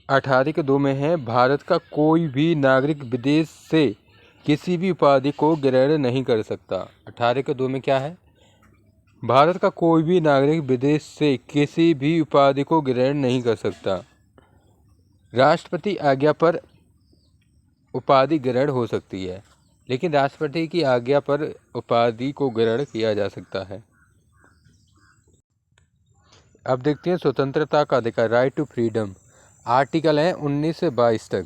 18 के 2 में है, भारत का कोई भी नागरिक विदेश से किसी भी उपाधि को ग्रहण नहीं कर सकता। 18 के 2 में क्या है? भारत का कोई भी नागरिक विदेश से किसी भी उपाधि को ग्रहण नहीं कर सकता। राष्ट्रपति आज्ञा पर उपाधि ग्रहण हो सकती है, लेकिन राष्ट्रपति की आज्ञा पर उपाधि को ग्रहण किया जा सकता है। अब देखते हैं स्वतंत्रता का अधिकार, राइट टू फ्रीडम। आर्टिकल है 19 से 22 तक।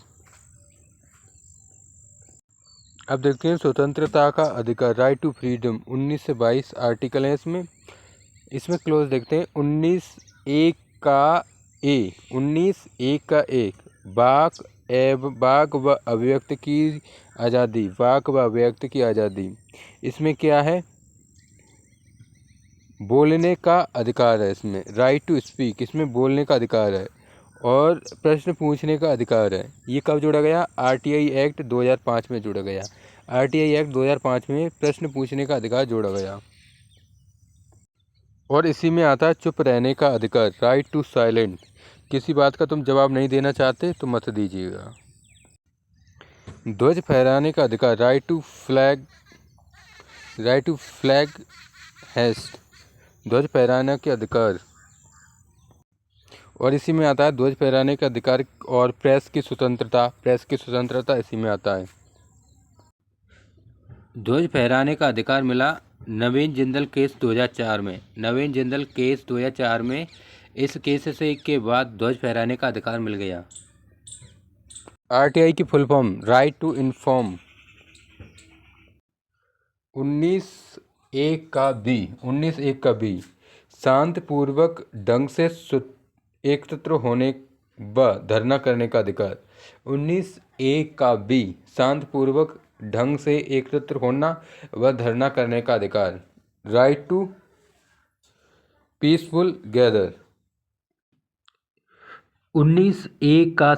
अब देखते हैं स्वतंत्रता का अधिकार, राइट टू फ्रीडम, 19 से 22 आर्टिकल है इसमें क्लोज देखते हैं। 19(1) का ए, 19(1) का एक, वाक व अभिव्यक्त की आज़ादी, वाक व अभिव्यक्त की आज़ादी। इसमें क्या है? बोलने का अधिकार है, इसमें राइट टू स्पीक, इसमें बोलने का अधिकार है, और प्रश्न पूछने का अधिकार है। ये कब जोड़ा गया? आरटीआई एक्ट 2005 में जोड़ा गया। आरटीआई एक्ट 2005 में प्रश्न पूछने का अधिकार जोड़ा गया। और इसी में आता है चुप रहने का अधिकार, राइट टू साइलेंट। किसी बात का तुम जवाब नहीं देना चाहते तो मत दीजिएगा। ध्वज फहराने का अधिकार, राइट टू फ्लैग हेस्ट, ध्वज फहराने के अधिकार। और इसी में आता है ध्वज फहराने का अधिकार और प्रेस की स्वतंत्रता इसी में आता है। ध्वज फहराने का अधिकार मिला नवीन जिंदल केस 2004 में। नवीन जिंदल केस 2004 में इस केस से के बाद ध्वज फहराने का अधिकार मिल गया। आरटीआई की full form, right to inform. 19(1) का बी, शांतिपूर्वक ढंग से एकत्र होने व धरना करने का अधिकार। 19(1) का बी, शांतिपूर्वक ढंग से एकत्र होना व धरना करने का अधिकार, राइट टू पीसफुल गैदर। 19(1) का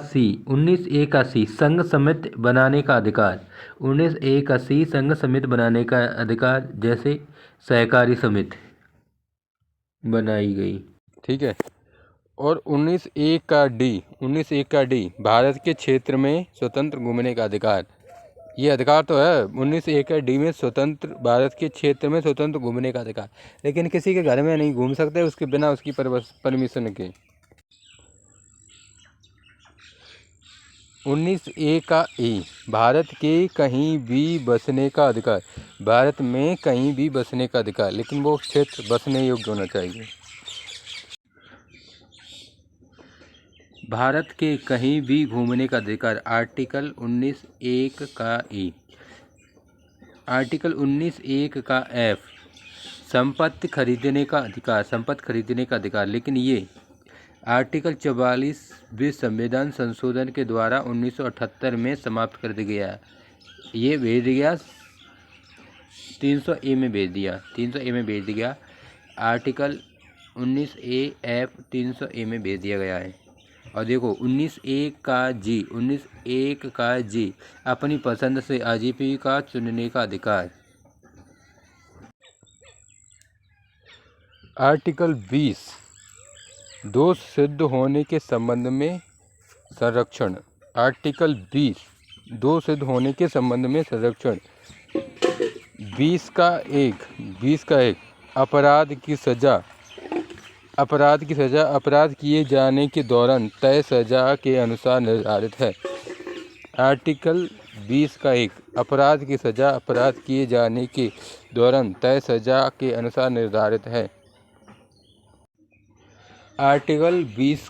सी, संघ समिति बनाने का अधिकार। 19(1) का सी, संघ समिति बनाने का अधिकार, जैसे सहकारी समिति बनाई गई, ठीक है। और 19(1) का डी, भारत के क्षेत्र में स्वतंत्र घूमने का अधिकार। ये अधिकार तो है 19(1) का डी में, स्वतंत्र भारत के क्षेत्र में स्वतंत्र घूमने का अधिकार, लेकिन किसी के घर में नहीं घूम सकते उसके बिना उसकी परमिशन के। 19(1) का ए, भारत के कहीं भी बसने का अधिकार। भारत में कहीं भी बसने का अधिकार, लेकिन वो क्षेत्र बसने योग्य होना चाहिए। भारत के कहीं भी घूमने का अधिकार, आर्टिकल 19(1) का ए। आर्टिकल 19(1) का एफ, संपत्ति खरीदने का अधिकार, लेकिन ये आर्टिकल 44वें संविधान संशोधन के द्वारा 1978 में समाप्त कर दिया गया। ये भेज दिया 300A में भेज दिया। आर्टिकल 19(a) एफ 300A में भेज दिया गया है। और देखो 19(1) का जी, अपनी पसंद से आजीविका चुनने का अधिकार। आर्टिकल 20, दोष सिद्ध होने के संबंध में संरक्षण। आर्टिकल 20, दोष सिद्ध होने के संबंध में संरक्षण। 20 का एक, अपराध की सजा अपराध किए जाने के दौरान तय सजा के अनुसार निर्धारित है। आर्टिकल 20 का एक, अपराध की सजा अपराध किए जाने के दौरान तय सजा के अनुसार निर्धारित है। आर्टिकल 20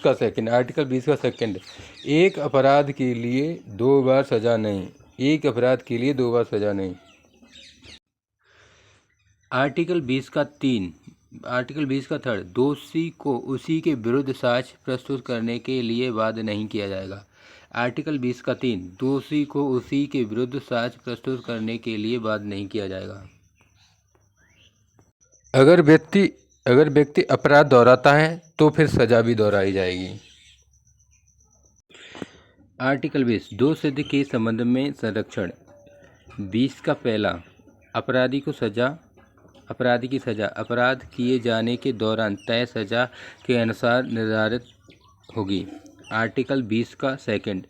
का सेकंड, एक अपराध के लिए 2 बार सजा नहीं, आर्टिकल 20 का थर्ड, दोषी को उसी के विरुद्ध साक्ष्य प्रस्तुत करने के लिए बाध्य नहीं किया जाएगा। आर्टिकल 20 का 3, दोषी को उसी के विरुद्ध साक्ष्य प्रस्तुत करने के लिए बाध्य नहीं किया जाएगा। अगर व्यक्ति अपराध दोहराता है तो फिर सजा भी दोहराई जाएगी। आर्टिकल 20, दोष सिद्ध के संबंध में संरक्षण। 20 का पहला, अपराधी की सजा अपराध किए जाने के दौरान तय सजा के अनुसार निर्धारित होगी। आर्टिकल 20 का सेकंड,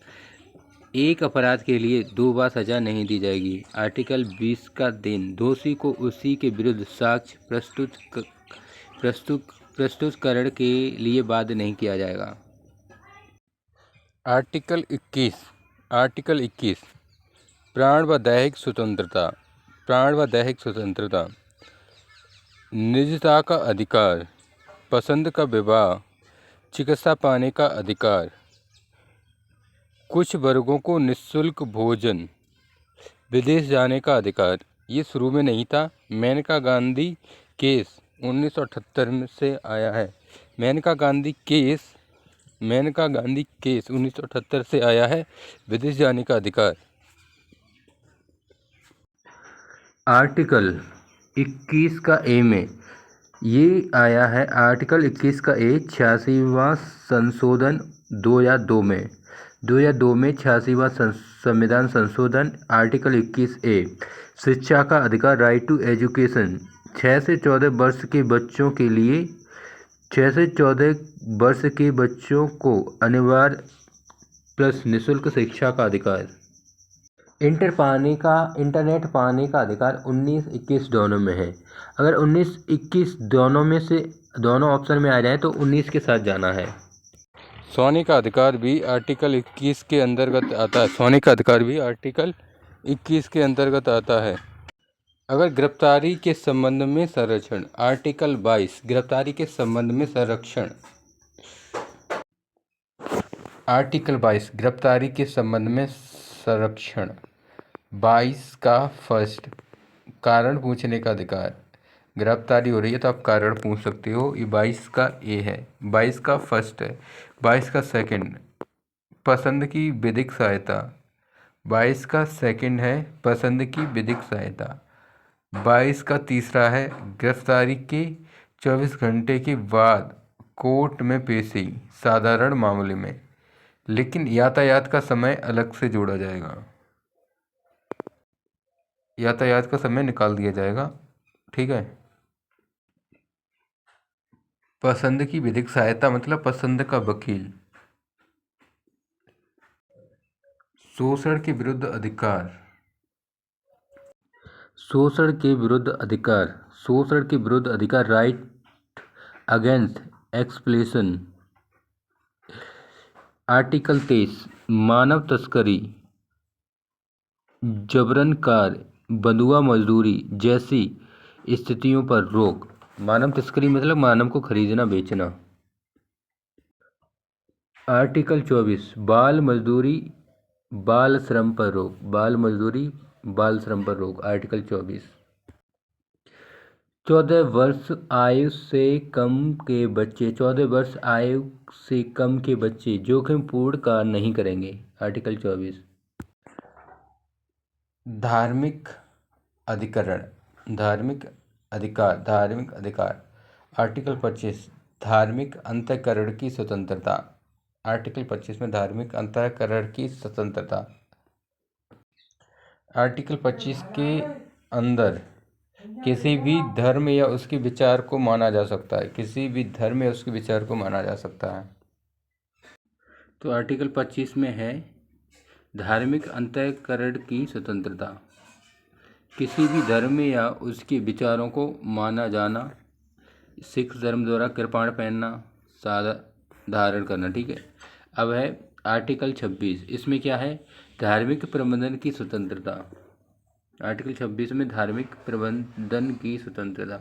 एक अपराध के लिए 2 बार सजा नहीं दी जाएगी। आर्टिकल 20 का दिन, दोषी को उसी के विरुद्ध साक्ष्य प्रस्तुतकरण के लिए बाध्य नहीं किया जाएगा। आर्टिकल 21 प्राण व दैहिक स्वतंत्रता। निजता का अधिकार, पसंद का विवाह, चिकित्सा पाने का अधिकार, कुछ वर्गों को निःशुल्क भोजन, विदेश जाने का अधिकार। ये शुरू में नहीं था, मेनका गांधी केस 1978 से आया है। मेनका गांधी केस 1978 से आया है। विदेश जाने का अधिकार। आर्टिकल 21 का ए में ये आया है। आर्टिकल 21 का ए 86वां संशोधन 2002 में 86वां संविधान संशोधन। आर्टिकल 21 ए, शिक्षा का अधिकार, राइट टू एजुकेशन। 6 से 14 वर्ष के बच्चों के लिए 6 से 14 वर्ष के बच्चों को अनिवार्य प्लस निःशुल्क शिक्षा का अधिकार। इंटरनेट पाने का अधिकार 19-21 दोनों में है। अगर 19-21 दोनों में से दोनों ऑप्शन में आ जाए तो 19 के साथ जाना है। सोने का अधिकार भी आर्टिकल 21 के अंतर्गत आता है। सोने का अधिकार भी आर्टिकल 21 के अंतर्गत आता है। अगर गिरफ्तारी के संबंध में संरक्षण, आर्टिकल 22 गिरफ्तारी के संबंध में संरक्षण। आर्टिकल 22 गिरफ्तारी के संबंध में संरक्षण। 22 का फर्स्ट, कारण पूछने का अधिकार। गिरफ्तारी हो रही है तो आप कारण पूछ सकते हो। ये 22 का ए है। 22 का फर्स्ट है। 22 का सेकंड, पसंद की विधिक सहायता। 22 का सेकंड है, पसंद की विधिक सहायता। 22 का तीसरा है, गिरफ्तारी के 24 घंटे के बाद कोर्ट में पेशी, साधारण मामले में, लेकिन यातायात का समय अलग से जोड़ा जाएगा। यातायात का समय निकाल दिया जाएगा, ठीक है। पसंद की विधिक सहायता मतलब पसंद का वकील। शोषण के विरुद्ध अधिकार। शोषण के विरुद्ध अधिकार, राइट अगेंस्ट एक्सप्लॉइटेशन। आर्टिकल 23 मानव तस्करी, जबरन कार्य, बंधुआ मजदूरी जैसी स्थितियों पर रोक। मानव तस्करी मतलब मानव को खरीदना बेचना। आर्टिकल 24 बाल मजदूरी, बाल श्रम पर रोक। बाल मजदूरी, बाल श्रम पर रोक। आर्टिकल 24 14 वर्ष आयु से कम के बच्चे 14 वर्ष आयु से कम के बच्चे जोखिमपूर्ण कार्य नहीं करेंगे। आर्टिकल 24 धार्मिक अधिकरण, धार्मिक अधिकार। आर्टिकल 25 धार्मिक अंतःकरण की स्वतंत्रता। आर्टिकल 25 में धार्मिक अंतःकरण की स्वतंत्रता। आर्टिकल 25 के अंदर किसी भी धर्म या उसके विचार को माना जा सकता है। किसी भी धर्म या उसके विचार को माना जा सकता है। तो आर्टिकल 25 में है धार्मिक अंतःकरण की स्वतंत्रता, किसी भी धर्म या उसके विचारों को माना जाना, सिख धर्म द्वारा कृपाण पहनना, सादा धारण करना, ठीक है। अब है आर्टिकल 26, इसमें क्या है, धार्मिक प्रबंधन की स्वतंत्रता। आर्टिकल 26 में धार्मिक प्रबंधन की स्वतंत्रता।